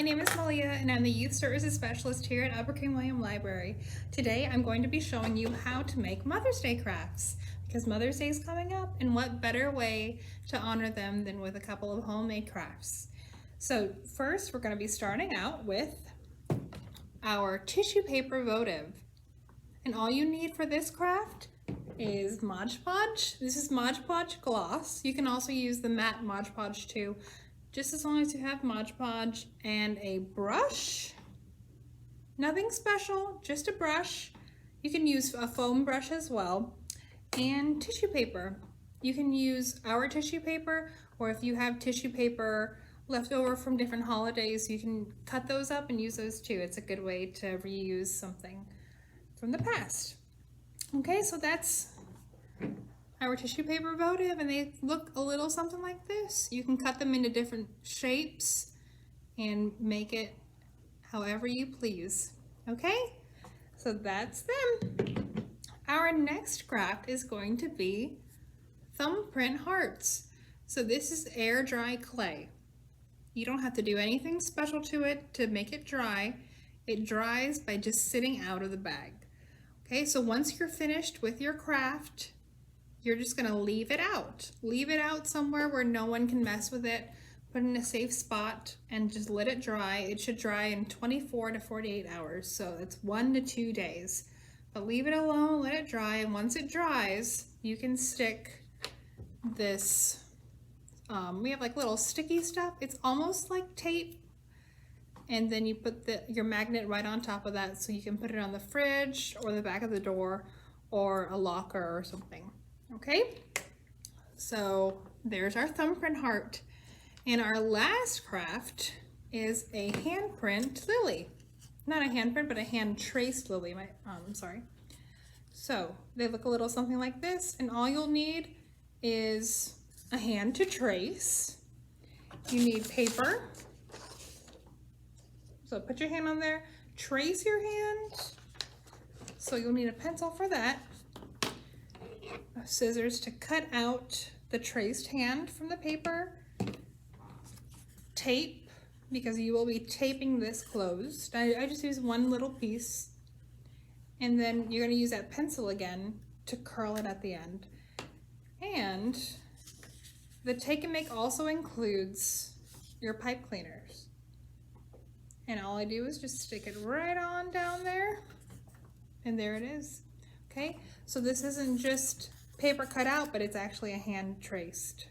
name is Malia and I'm the Youth Services Specialist here at Upper King William Library. Today I'm going to be showing you how to make Mother's Day crafts because Mother's Day is coming up, and what better way to honor them than with a couple of homemade crafts. So first we're going to be starting out with our tissue paper votive. And all you need for this craft is Mod Podge. This is Mod Podge gloss. You can also use the matte Mod Podge too, just as long as you have Mod Podge, and a brush. Nothing special, just a brush. You can use a foam brush as well, and tissue paper. You can use our tissue paper, or if you have tissue paper left over from different holidays, you can cut those up and use those too. It's a good way to reuse something from the past. Okay, so that's our tissue paper votive, and they look a little something like this. You can cut them into different shapes and make it however you please. Okay, so that's them. Our next craft is going to be Thumbprint Hearts. So this is air dry clay. You don't have to do anything special to it to make it dry. It dries by just sitting out of the bag. Okay, so once you're finished with your craft, you're just gonna leave it out. Leave it out somewhere where no one can mess with it. Put it in a safe spot and just let it dry. It should dry in 24 to 48 hours, so it's 1 to 2 days. But leave it alone, let it dry, and once it dries, you can stick this, we have like little sticky stuff. It's almost like tape. And then you put your magnet right on top of that, so you can put it on the fridge or the back of the door or a locker or something. Okay, so there's our thumbprint heart. And our last craft is a handprint lily. Not a handprint, but a hand traced lily. Sorry. So they look a little something like this, and all you'll need is a hand to trace. You need paper. So put your hand on there, trace your hand. So you'll need a pencil for that. Scissors to cut out the traced hand from the paper, tape, because you will be taping this closed. I just use one little piece, and then you're going to use that pencil again to curl it at the end. And the take and make also includes your pipe cleaners. And all I do is just stick it right on down there, and there it is. Okay, so this isn't just paper cut out, but it's actually a hand traced.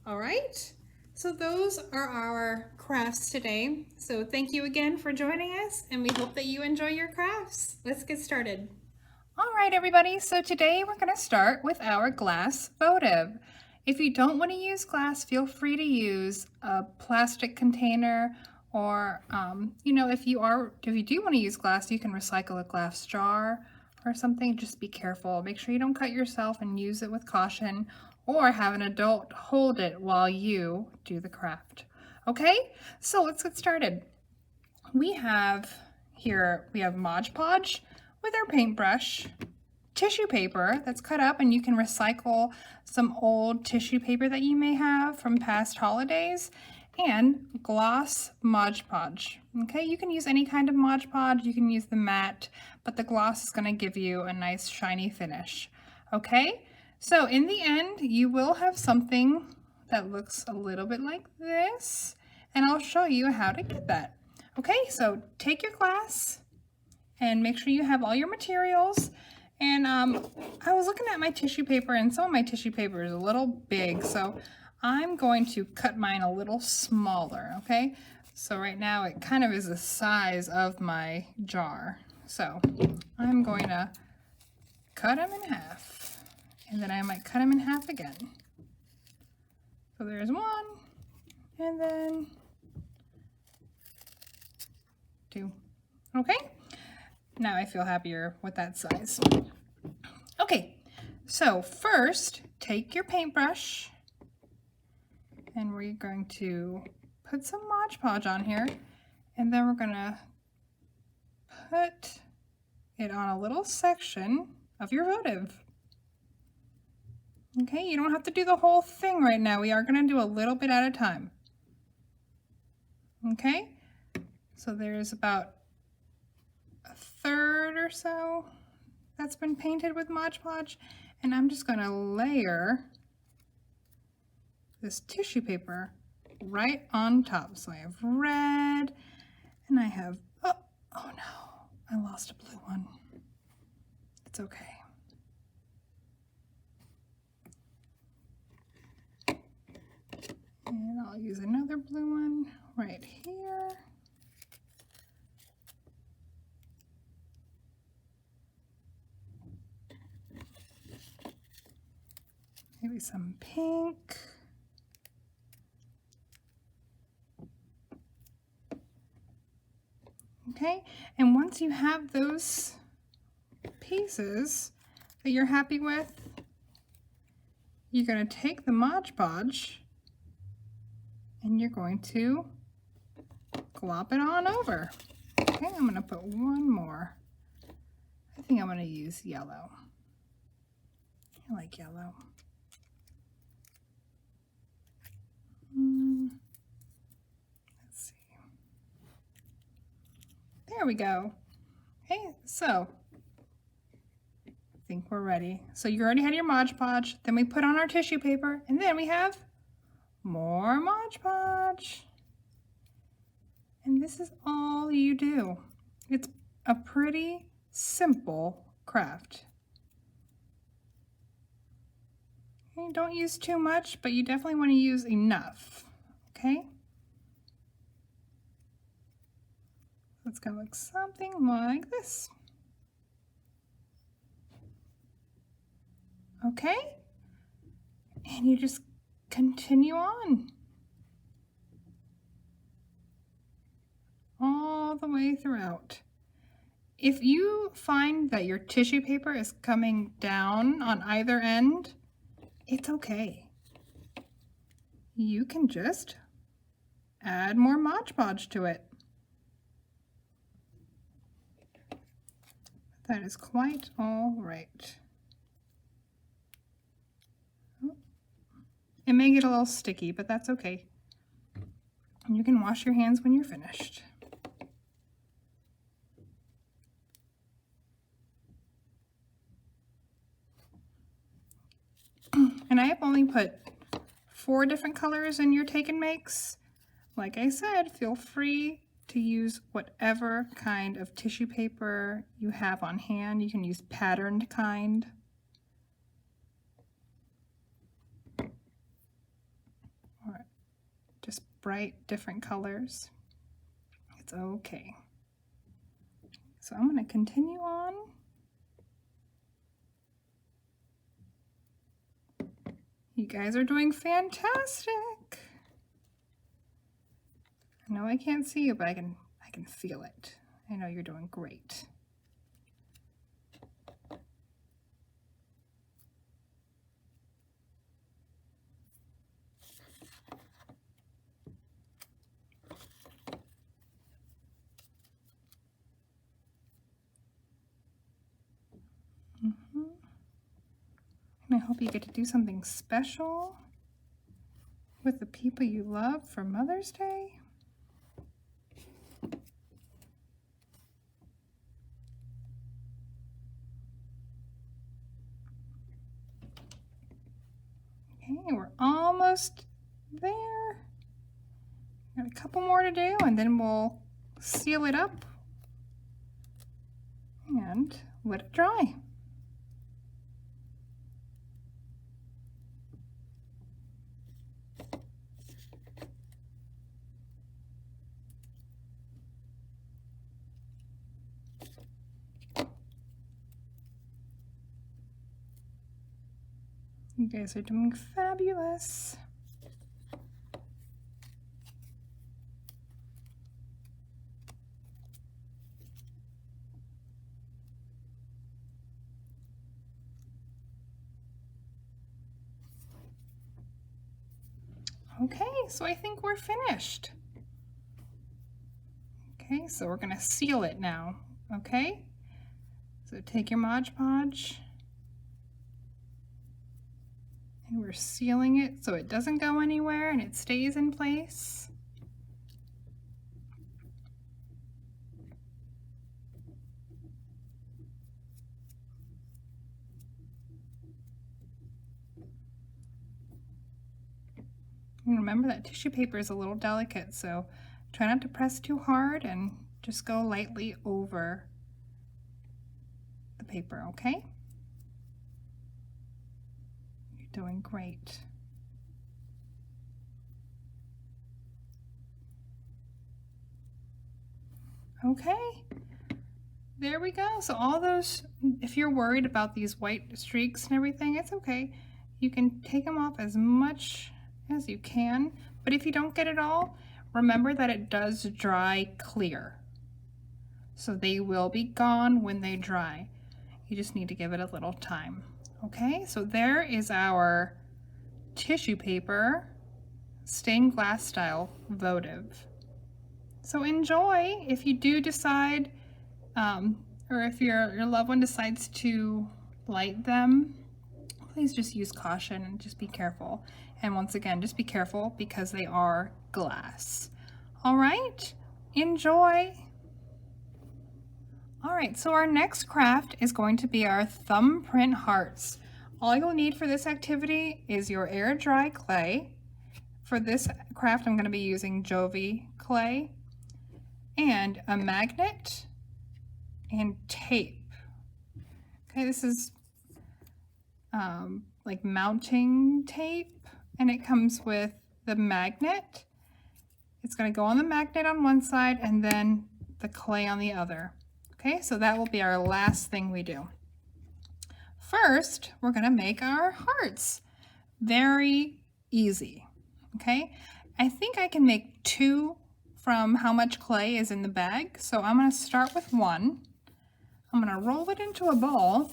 All right, so those are our crafts today. So thank you again for joining us, and we hope that you enjoy your crafts. Let's get started. All right, everybody, so today we're going to start with our glass votive. If you don't want to use glass, feel free to use a plastic container, or if you do want to use glass, you can recycle a glass jar or something. Just be careful. Make sure you don't cut yourself, and use it with caution, or have an adult hold it while you do the craft. Okay, so let's get started. We have Mod Podge with our paintbrush, tissue paper that's cut up, and you can recycle some old tissue paper that you may have from past holidays, and gloss Mod Podge. Okay, you can use any kind of Mod Podge, you can use the matte, but the gloss is going to give you a nice shiny finish. Okay, so in the end, you will have something that looks a little bit like this, and I'll show you how to get that. Okay, so take your glass and make sure you have all your materials. And I was looking at my tissue paper, and some of my tissue paper is a little big, so I'm going to cut mine a little smaller. Okay, so right now it kind of is the size of my jar. So I'm going to cut them in half, and then I might cut them in half again. So there's one, and then two. Okay, now I feel happier with that size. Okay, so first take your paintbrush, and we're going to put some Mod Podge on here, and then we're gonna put it on a little section of your votive. Okay, you don't have to do the whole thing right now. We are gonna do a little bit at a time. Okay, so there's about a third or so that's been painted with Mod Podge, and I'm just going to layer this tissue paper right on top. So I have red, and I have, oh no, I lost a blue one. It's okay. And I'll use another blue one right here. Maybe some pink. Okay, and once you have those pieces that you're happy with, you're going to take the Mod Podge and you're going to glop it on over. Okay, I'm going to put one more. I think I'm going to use yellow. I like yellow. Let's see. There we go. Okay, so I think we're ready. So you already had your Mod Podge, then we put on our tissue paper, and then we have more Mod Podge. And this is all you do. It's a pretty simple craft. Okay, don't use too much, but you definitely want to use enough. Okay? It's going to look something like this. Okay? And you just continue on. All the way throughout. If you find that your tissue paper is coming down on either end, it's okay. You can just add more Mod Podge to it. That is quite all right. It may get a little sticky, but that's okay. You can wash your hands when you're finished. And I have only put 4 different colors in your take and makes. Like I said, feel free to use whatever kind of tissue paper you have on hand. You can use patterned kind. Or just bright different colors. It's okay. So I'm going to continue on. You guys are doing fantastic. I know I can't see you, but I can feel it. I know you're doing great. And I hope you get to do something special with the people you love for Mother's Day. Okay, we're almost there. Got a couple more to do, and then we'll seal it up and let it dry. You guys are doing fabulous. Okay, so I think we're finished. Okay, so we're gonna seal it now, okay? So take your Mod Podge, and we're sealing it so it doesn't go anywhere and it stays in place. And remember that tissue paper is a little delicate, so try not to press too hard and just go lightly over the paper, okay? You're doing great. Okay, there we go. So all those, if you're worried about these white streaks and everything, it's okay. You can take them off as much as you can, but if you don't get it all, remember that it does dry clear. So they will be gone when they dry. You just need to give it a little time. Okay, so there is our tissue paper stained glass style votive. So enjoy. If you do decide, or if your loved one decides to light them, please just use caution and just be careful. And once again, just be careful because they are glass. All right, enjoy. All right, so our next craft is going to be our Thumbprint Hearts. All you'll need for this activity is your air dry clay. For this craft, I'm going to be using Jovi clay and a magnet and tape. Okay, this is like mounting tape, and it comes with the magnet. It's going to go on the magnet on one side and then the clay on the other. Okay, so that will be our last thing we do. First, we're going to make our hearts. Very easy. Okay, I think I can make 2 from how much clay is in the bag. So I'm going to start with 1. I'm going to roll it into a ball,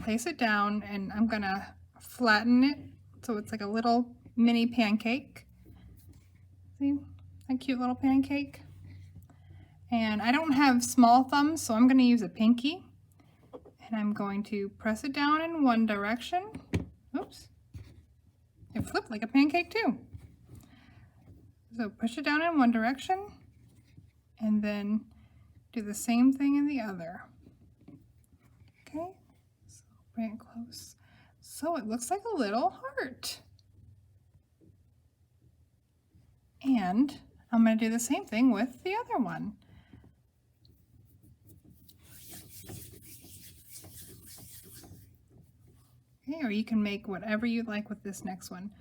place it down, and I'm going to flatten it so it's like a little mini pancake. See, a cute little pancake. And I don't have small thumbs, so I'm going to use a pinky. And I'm going to press it down in one direction. Oops. It flipped like a pancake too. So push it down in one direction and then do the same thing in the other. Okay, so bring it close. So it looks like a little heart. And I'm going to do the same thing with the other one. Okay, or you can make whatever you like with this next one.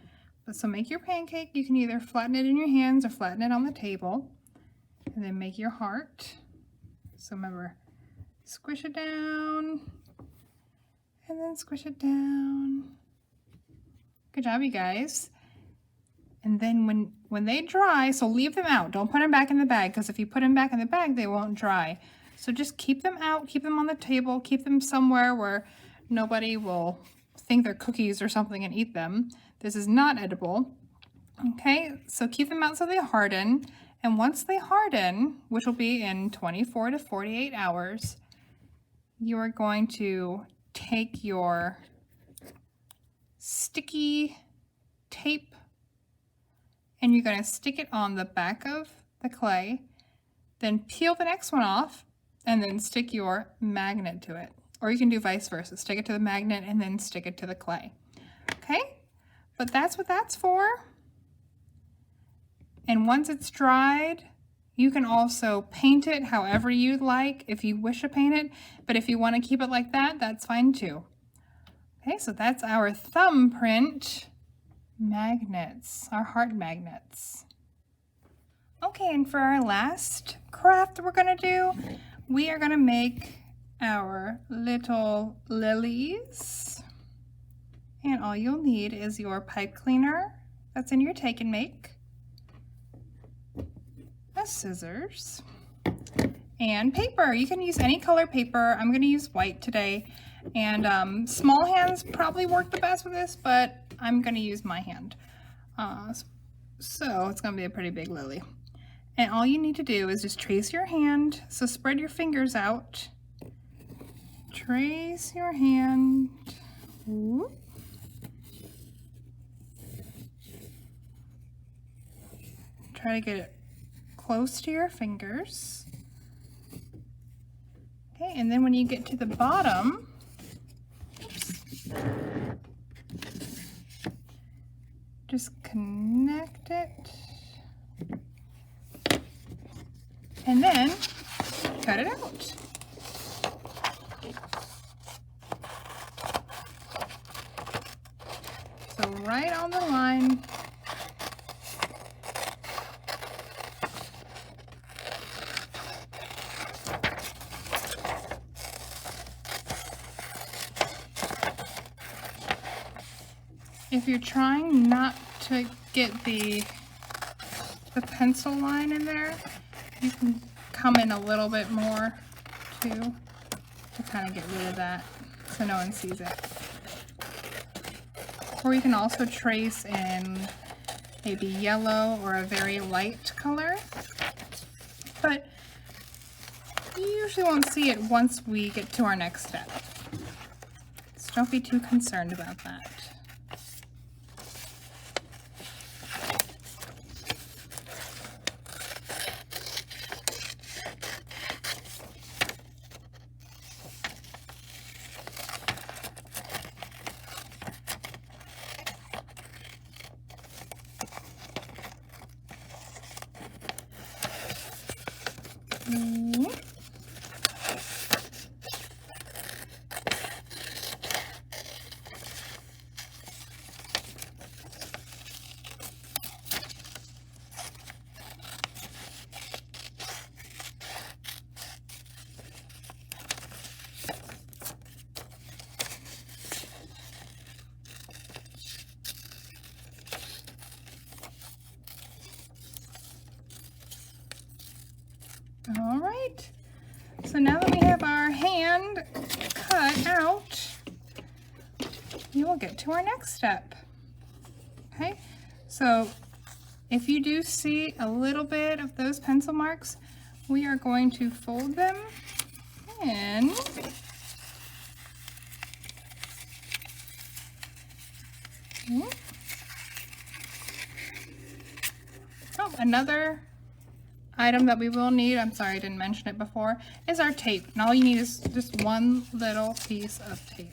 But so make your pancake. You can either flatten it in your hands or flatten it on the table. And then make your heart. So remember, squish it down. And then squish it down. Good job, you guys. And then when they dry, so leave them out. Don't put them back in the bag, because if you put them back in the bag, they won't dry. So just keep them out, keep them on the table, keep them somewhere where nobody will think they're cookies or something and eat them. This is not edible. Okay, so keep them out so they harden. And once they harden, which will be in 24 to 48 hours, you are going to take your sticky tape and you're going to stick it on the back of the clay, then peel the next one off and then stick your magnet to it. Or you can do vice versa, stick it to the magnet and then stick it to the clay. Okay, but that's what that's for. And once it's dried, you can also paint it however you'd like if you wish to paint it, but if you want to keep it like that, that's fine too. Okay, so that's our thumbprint magnets, our heart magnets. Okay, and for our last craft we're going to do, we are going to make our little lilies. And all you'll need is your pipe cleaner that's in your Take and Make, a scissors, and paper. You can use any color paper. I'm going to use white today. And small hands probably work the best with this, but I'm going to use my hand. So it's going to be a pretty big lily. And all you need to do is just trace your hand. So spread your fingers out. Trace your hand. Whoop. Try to get it close to your fingers. Okay, and then when you get to the bottom, oops, connect it, and then cut it out. So right on the line. If you're trying not to get the pencil line in there, you can come in a little bit more too to kind of get rid of that so no one sees it. Or you can also trace in maybe yellow or a very light color, but you usually won't see it once we get to our next step. So don't be too concerned about that. All right, so now that we have our hand cut out, we will get to our next step. Okay, so if you do see a little bit of those pencil marks, we are going to fold them in. Oh, another item that we will need, I'm sorry I didn't mention it before, is our tape. And all you need is just one little piece of tape.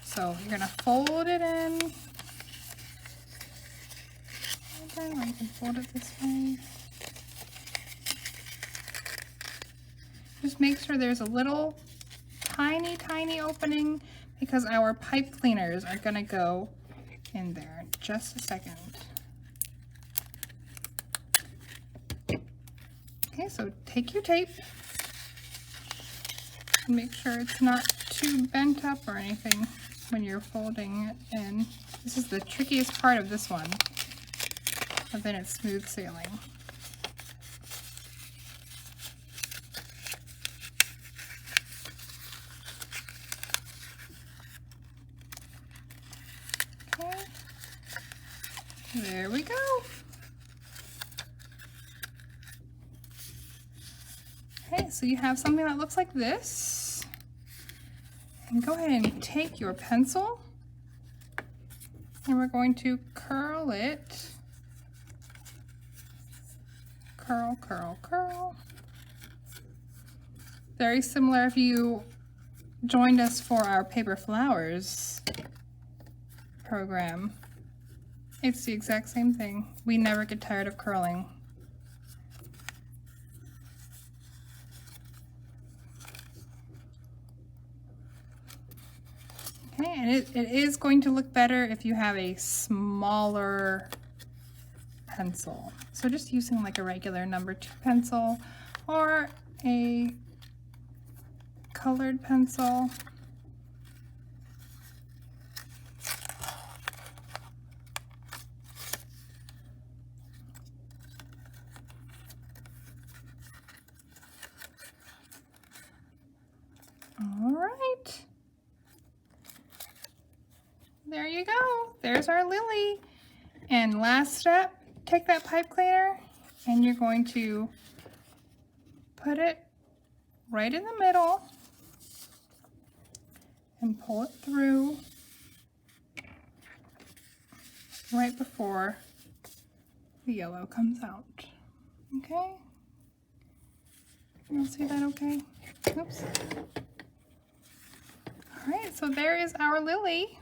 So you're gonna fold it in. Okay, or you can fold it this way. Just make sure there's a little tiny opening because our pipe cleaners are gonna go in there. Just a second. Okay, so take your tape and make sure it's not too bent up or anything when you're folding it in. This is the trickiest part of this one, but then it's smooth sailing. Okay, there we go. Okay, so you have something that looks like this. And go ahead and take your pencil and we're going to curl it. Curl, curl, curl. Very similar if you joined us for our paper flowers program. It's the exact same thing. We never get tired of curling. Okay, and it is going to look better if you have a smaller pencil. So just using like a regular number 2 pencil or a colored pencil. All right. There you go. There's our lily. And last step, take that pipe cleaner and you're going to put it right in the middle and pull it through right before the yellow comes out. Okay? You'll see that okay? Oops. All right, so there is our lily.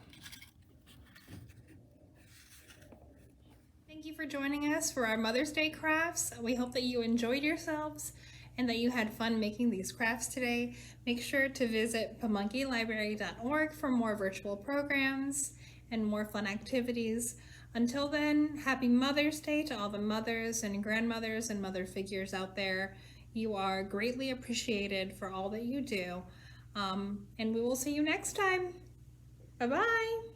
for joining us for our Mother's Day crafts. We hope that you enjoyed yourselves and that you had fun making these crafts today. Make sure to visit pamunkeylibrary.org for more virtual programs and more fun activities. Until then, happy Mother's Day to all the mothers and grandmothers and mother figures out there. You are greatly appreciated for all that you do. And we will see you next time. Bye-bye.